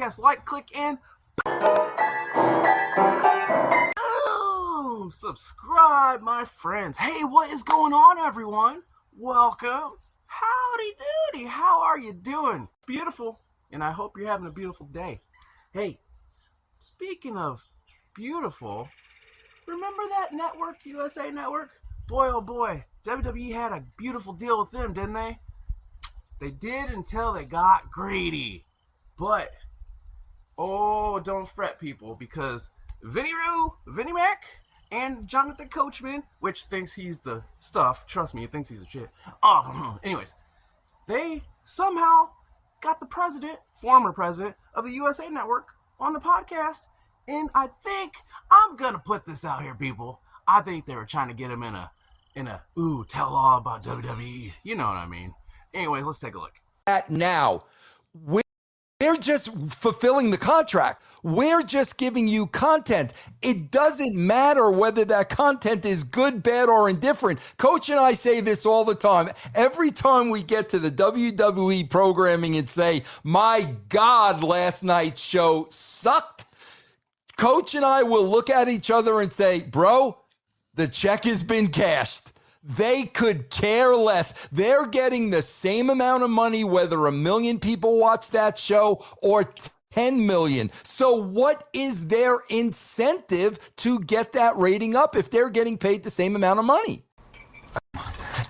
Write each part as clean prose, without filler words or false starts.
podcast, like, click, and boom! Subscribe, my friends. Hey, what is going on, everyone? Welcome. Howdy doody. How are you doing? Beautiful. And I hope you're having a beautiful day. Hey, speaking of beautiful, remember that network, USA Network? Boy, oh boy, WWE had a beautiful deal with them, didn't they? They did until they got greedy. But, oh, don't fret, people, because Vinny Mac, and Jonathan Coachman, which thinks he's the stuff, trust me, he thinks he's the shit. Anyways, they somehow got the former president of the USA Network on the podcast, and I think I'm gonna put this out here, people. I think they were trying to get him in a tell all about WWE. You know what I mean. Anyways, let's take a look. Now, we're just fulfilling the contract. We're just giving you content. It doesn't matter whether that content is good, bad, or indifferent. Coach and I say this all the time. Every time we get to the WWE programming and say, my God, last night's show sucked, Coach and I will look at each other and say, bro, the check has been cashed. They could care less. They're getting the same amount of money whether 1 million people watch that show or 10 million. So what is their incentive to get that rating up if they're getting paid the same amount of money?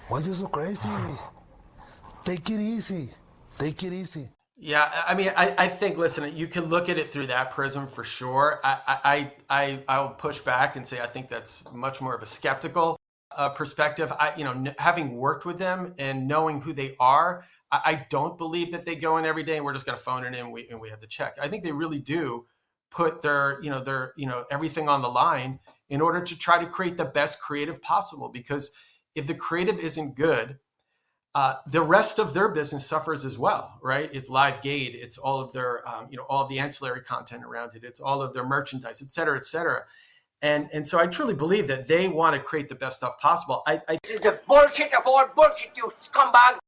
Why are you so crazy? Take it easy. Take it easy. Yeah, I mean, I think, listen, you can look at it through that prism for sure. I'll push back and say I think that's much more of a skeptical perspective. Having worked with them and knowing who they are, I don't believe that they go in every day and we're just going to phone it in and we have the check. I think they really do put their everything on the line in order to try to create the best creative possible. Because if the creative isn't good, the rest of their business suffers as well, right? It's live gate, it's all of their, all of the ancillary content around it, it's all of their merchandise, et cetera, et cetera. And so I truly believe that they want to create the best stuff possible. This is the bullshit of all bullshit, you scumbag.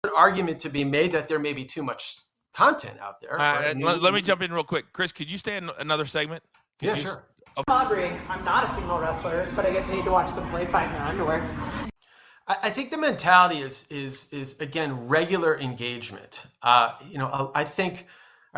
An argument to be made that there may be too much content out there. Let me jump in real quick. Chris, could you stay in another segment? Yeah, sure. Aubrey, I'm not a female wrestler, but I get paid to watch them play fight in their underwear. I think the mentality is again, regular engagement. I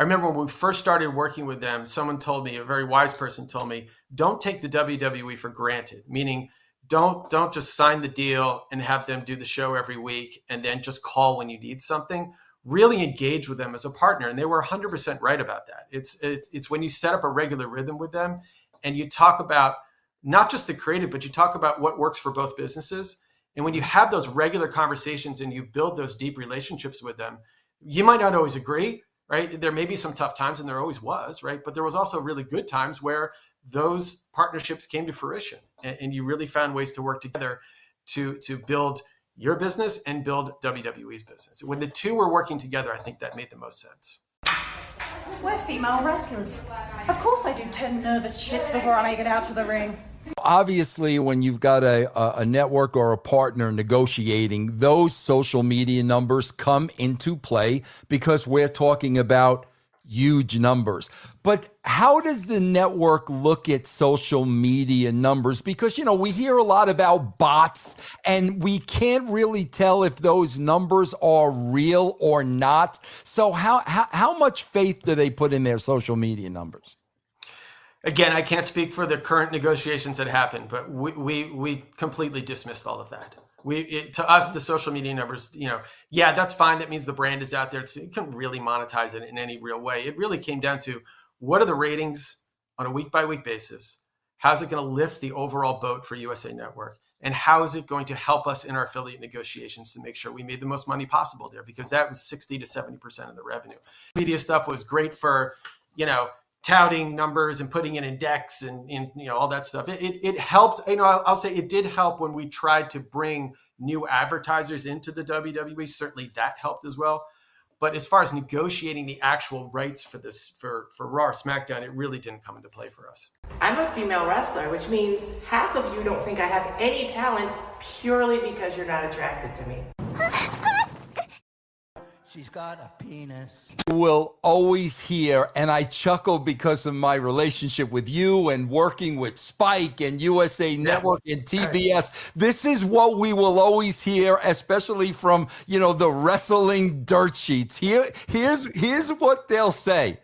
remember when we first started working with them, someone told me, a very wise person told me, don't take the WWE for granted, meaning don't just sign the deal and have them do the show every week and then just call when you need something. Really engage with them as a partner. And they were 100% right about that. It's when you set up a regular rhythm with them and you talk about not just the creative, but you talk about what works for both businesses. And when you have those regular conversations and you build those deep relationships with them, you might not always agree, right? There may be some tough times, and there always was, right? But there was also really good times where those partnerships came to fruition, and you really found ways to work together to build your business and build WWE's business. When the two were working together, I think that made the most sense. We're female wrestlers. Of course I do 10 nervous shits before I make it out to the ring. Obviously, when you've got a network or a partner negotiating, those social media numbers come into play because we're talking about huge numbers. But how does the network look at social media numbers? Because, we hear a lot about bots and we can't really tell if those numbers are real or not. So how much faith do they put in their social media numbers? Again, I can't speak for the current negotiations that happened, but we completely dismissed all of that. To us, the social media numbers, yeah, that's fine. That means the brand is out there. You couldn't really monetize it in any real way. It really came down to what are the ratings on a week-by-week basis? How's it going to lift the overall boat for USA Network? And how is it going to help us in our affiliate negotiations to make sure we made the most money possible there? Because that was 60 to 70% of the revenue. Media stuff was great for, touting numbers and putting it in decks and all that stuff. It helped. I'll say it did help when we tried to bring new advertisers into the WWE. Certainly that helped as well. But as far as negotiating the actual rights for this for Raw or SmackDown, it really didn't come into play for us. I'm a female wrestler, which means half of you don't think I have any talent purely because you're not attracted to me. she's got a penis. Will always hear, and I chuckle because of my relationship with you and working with Spike and USA Network and TBS. This is what we will always hear, especially from, the wrestling dirt sheets. Here's what they'll say.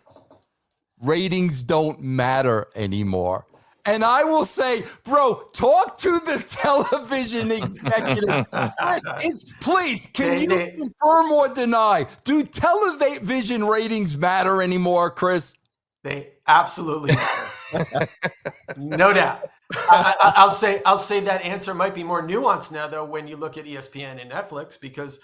Ratings don't matter anymore. And I will say, bro, talk to the television executive. Please, can you confirm or deny? Do television ratings matter anymore, Chris? They absolutely matter. No doubt. I'll say that answer might be more nuanced now, though, when you look at ESPN and Netflix, because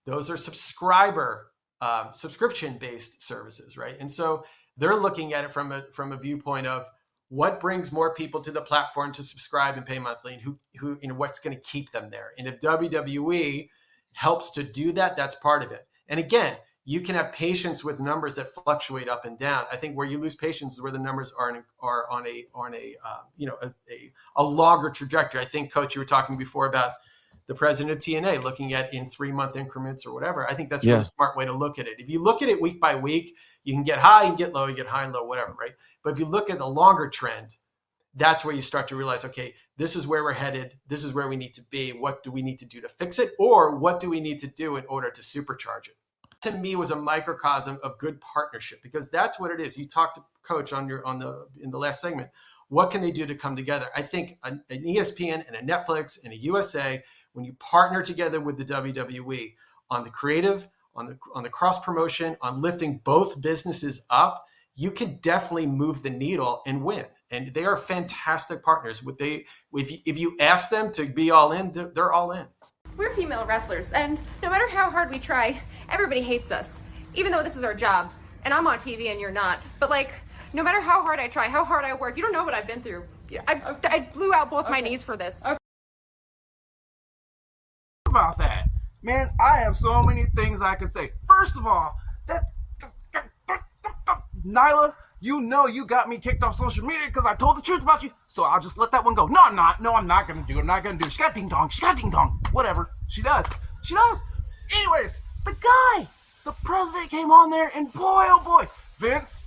those are subscription-based services, right? And so they're looking at it from a viewpoint of what brings more people to the platform to subscribe and pay monthly, and who what's going to keep them there. And if WWE helps to do that, that's part of it. And again, you can have patience with numbers that fluctuate up and down. I think where you lose patience is where the numbers are on a longer trajectory. I think, Coach, you were talking before about the president of TNA looking at in 3-month increments or whatever. I think that's a really smart way to look at it. If you look at it week by week, you can get high, you can get low, you get high and low, whatever, right? But if you look at the longer trend, that's where you start to realize, okay, this is where we're headed. This is where we need to be. What do we need to do to fix it? Or what do we need to do in order to supercharge it? To me, was a microcosm of good partnership, because that's what it is. You talked to Coach in the last segment. What can they do to come together? I think an ESPN and a Netflix and a USA, when you partner together with the WWE on the creative, on the cross promotion, on lifting both businesses up, you can definitely move the needle and win. And they are fantastic partners. If you ask them to be all in, they're all in. We're female wrestlers, and no matter how hard we try, everybody hates us, even though this is our job. And I'm on TV and you're not. But no matter how hard I try, how hard I work, you don't know what I've been through. I blew out both my knees for this. About that, man, I have so many things I could say. First of all, Nyla, you got me kicked off social media because I told the truth about you, so I'll just let that one go. No, I'm not. No, I'm not gonna do it. I'm not gonna do it. She got ding dong. Whatever. She does. Anyways, the president came on there, and boy, oh boy, Vince,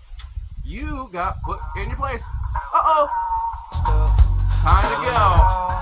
you got put in your place. Time to go.